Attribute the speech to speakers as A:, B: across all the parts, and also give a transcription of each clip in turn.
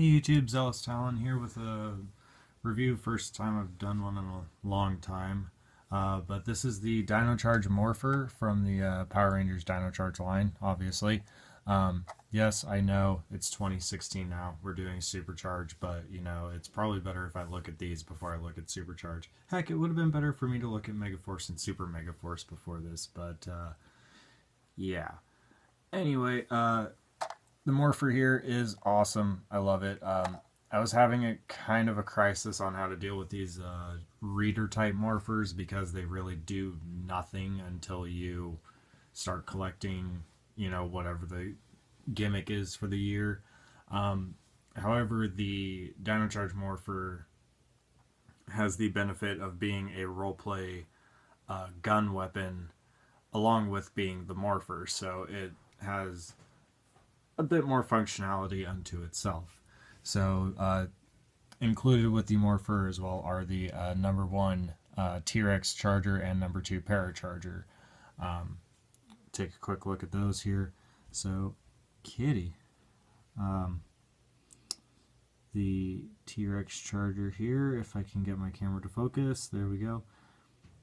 A: Hey YouTube, Zealous Talon here with a review. First time I've done one in a long time. But this is the Dino Charge Morpher from the Power Rangers Dino Charge line, obviously. Yes, I know it's 2016 now. We're doing Supercharge, but you know, it's probably better if I look at these before I look at Supercharge. Heck, it would have been better for me to look at Megaforce and Super Megaforce before this, but yeah. Anyway, the Morpher here is awesome. I love it. I was having a kind of a crisis on how to deal with these reader type morphers because they really do nothing until you start collecting, you know, whatever the gimmick is for the year. However, the Dino Charge Morpher has the benefit of being a roleplay gun weapon along with being the Morpher, so it has a bit more functionality unto itself. So included with the Morpher as well are the number 1 T-Rex Charger and number 2 Paracharger. Take a quick look at those here. So Kitty, the T-Rex Charger here, if I can get my camera to focus, there we go.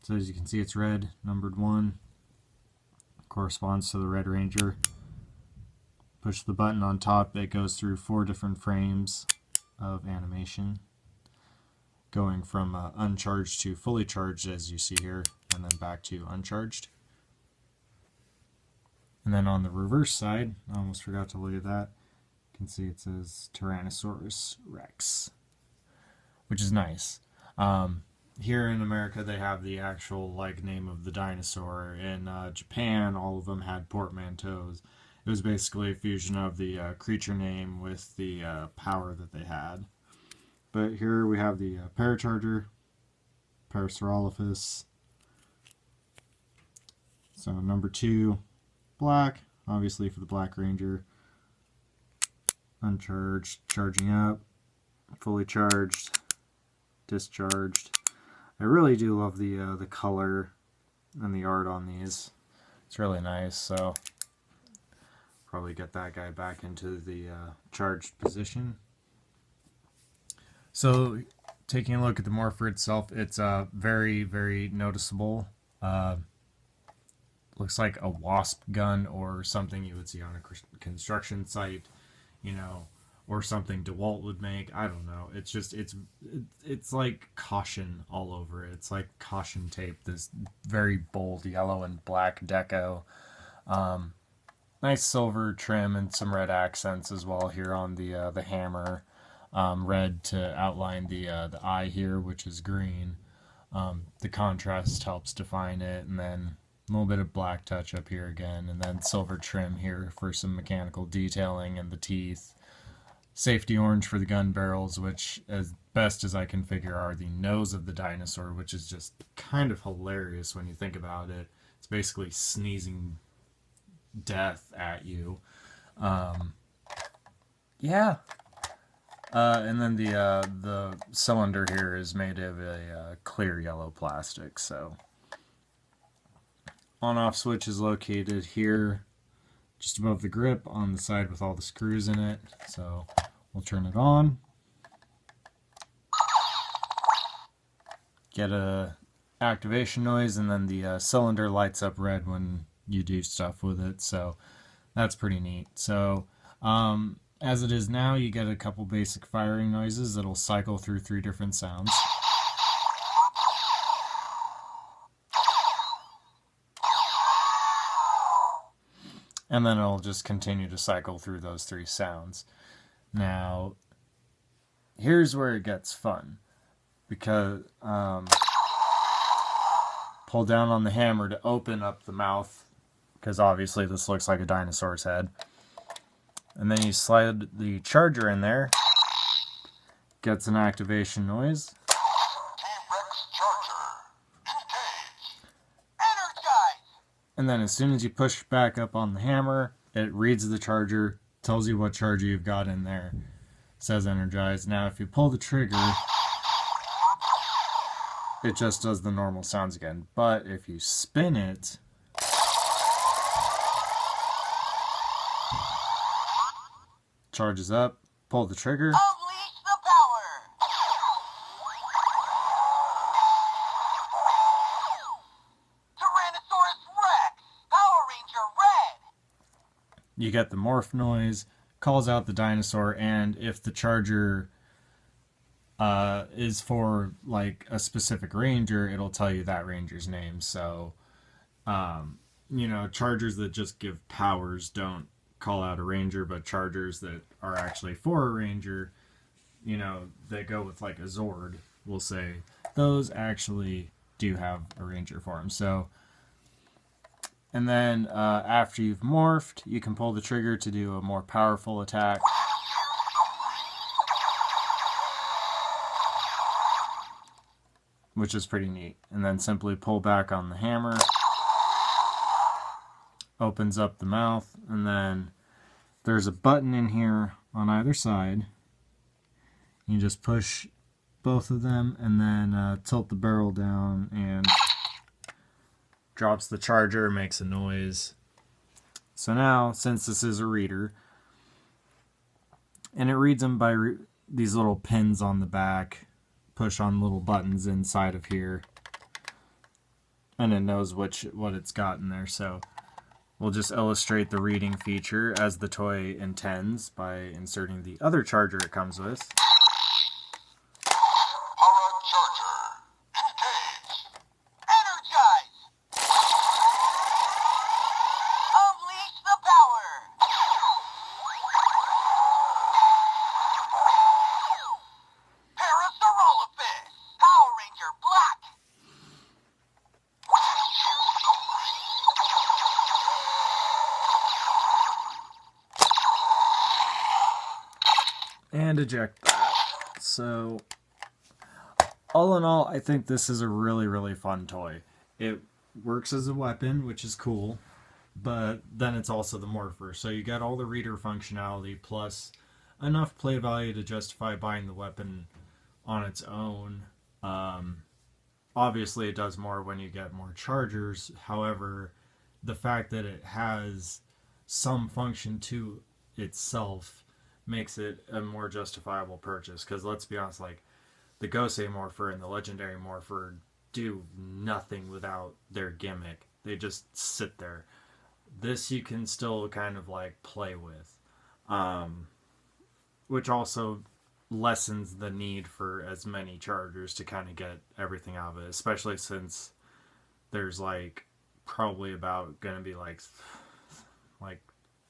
A: So as you can see, it's red, numbered 1, corresponds to the Red Ranger. Push the button on top, it goes through 4 different frames of animation, going from uncharged to fully charged, as you see here, and then back to uncharged. And then on the reverse side, I almost forgot to look at that, you can see it says Tyrannosaurus Rex, which is nice. Here in America they have the actual name of the dinosaur. In Japan, all of them had portmanteaus. It was basically a fusion of the creature name with the power that they had. But here we have the Paracharger, Parasaurolophus. So number 2, black, obviously for the Black Ranger. Uncharged, charging up, fully charged, discharged. I really do love the color and the art on these. It's really nice. So probably get that guy back into the charged position. So taking a look at the Morpher itself, it's very, very noticeable. Looks like a wasp gun or something you would see on a construction site, you know, or something DeWalt would make. I don't know. It's just, it's like caution all over it. It's like caution tape, this very bold yellow and black deco. Nice silver trim and some red accents as well here on the hammer. Red to outline the eye here, which is green. The contrast helps define it, and then a little bit of black touch up here again, and then silver trim here for some mechanical detailing and the teeth. Safety orange for the gun barrels, which, as best as I can figure, are the nose of the dinosaur, which is just kind of hilarious when you think about it. It's basically sneezing death at you. Yeah. And then the cylinder here is made of a clear yellow plastic. So on-off switch is located here, just above the grip on the side with all the screws in it. So we'll turn it on. Get a activation noise, and then the cylinder lights up red when you do stuff with it, so that's pretty neat. So as it is now, you get a couple basic firing noises that'll cycle through 3 different sounds. And then it'll just continue to cycle through those 3 sounds. Now, here's where it gets fun, because pull down on the hammer to open up the mouth, because obviously this looks like a dinosaur's head. And then you slide the charger in there, gets an activation noise.
B: T-Rex Charger, engage, energize.
A: And then as soon as you push back up on the hammer, it reads the charger, tells you what charger you've got in there, says energize. Now if you pull the trigger, it just does the normal sounds again. But if you spin it, charges up, pull the trigger, you get the morph noise, calls out the dinosaur, and if the charger is for like a specific ranger, it'll tell you that ranger's name. So, chargers that just give powers don't call out a ranger, but chargers that are actually for a ranger, that go with like a Zord, will say those actually do have a ranger for them. So, and then after you've morphed, you can pull the trigger to do a more powerful attack. Which is pretty neat. And then simply pull back on the hammer. Opens up the mouth. And then there's a button in here on either side. You just push both of them and then tilt the barrel down and drops the charger, makes a noise. So now, since this is a reader, and it reads them by these little pins on the back, push on little buttons inside of here, and it knows what it's got in there. So we'll just illustrate the reading feature as the toy intends by inserting the other charger it comes with. And eject that. So, all in all, I think this is a really, really fun toy. It works as a weapon, which is cool, but then it's also the Morpher. So you get all the reader functionality plus enough play value to justify buying the weapon on its own. Obviously, it does more when you get more chargers. However, the fact that it has some function to itself makes it a more justifiable purchase. Because let's be honest, like the Gosei Morpher and the Legendary Morpher do nothing without their gimmick. They just sit there. This you can still kind of like play with, which also lessens the need for as many chargers to kind of get everything out of it, especially since there's like probably about gonna be like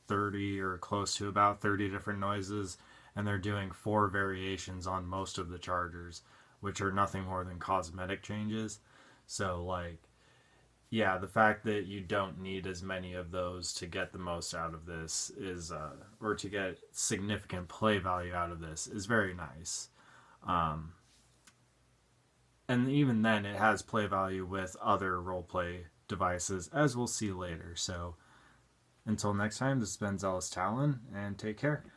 A: 30 or close to about 30 different noises, and they're doing 4 variations on most of the chargers, which are nothing more than cosmetic changes. So like, yeah, the fact that you don't need as many of those to get the most out of this is or to get significant play value out of this is very nice. And even then it has play value with other roleplay devices, as we'll see later. So until next time, this has been Zealous Talon, and take care.